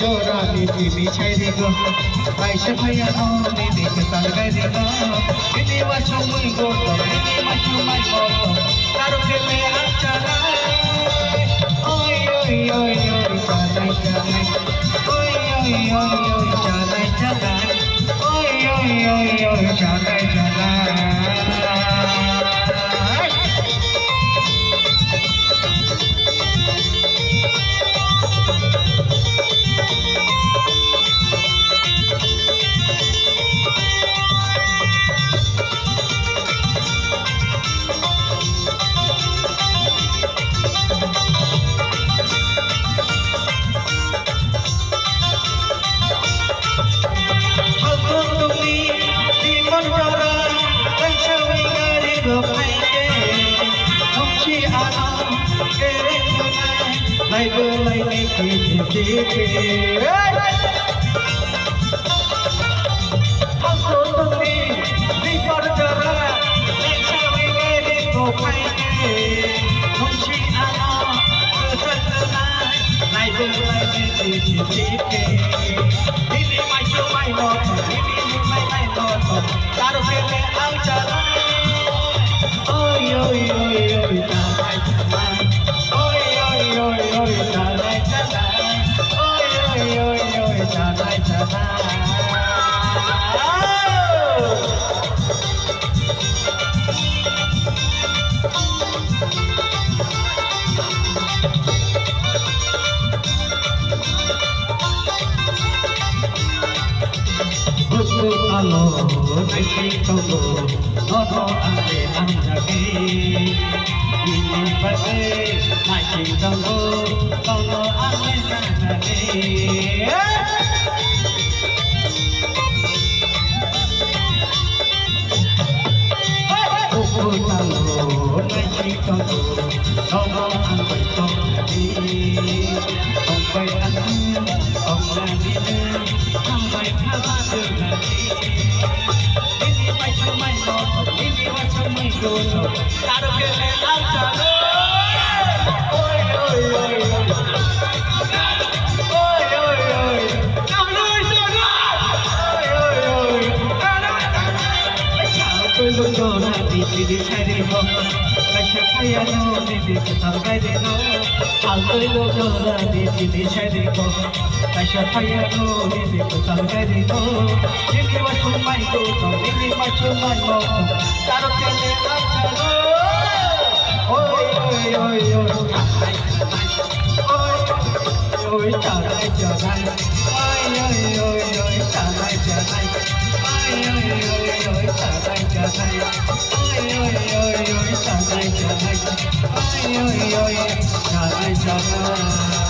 Dorani timi chayri go, Aisha bhaiya no nini ke talgari go. Nini machu mui go to, nini machu mai go to, karo ke me achara. Oi oi oi oi chalai chalai, oi oi oi oi chalai chalai, oi oi oi oi chalai chalai. Hãy subscribe cho kênh Ghiền Mì Gõ để không bỏ lỡ những video hấp Alo, nay khi câu đồ, nó ăn về ăn ra đi. Nhìn vậy, nay khi câu đồ ăn lên ra đi. Alo, nay khi câu đồ, nó ăn về câu ra đi. Ông vậy ăn, ông ra đi nữa, ông vậy khá ba đường ra đi. Ôi trở lại trở lại, ôi ôi ôi ôi trở lại trở lại, ôi ôi ôi ôi trở lại trở lại, ôi ôi ôi ôi trở lại trở lại, ôi ôi ôi trở lại trở lại.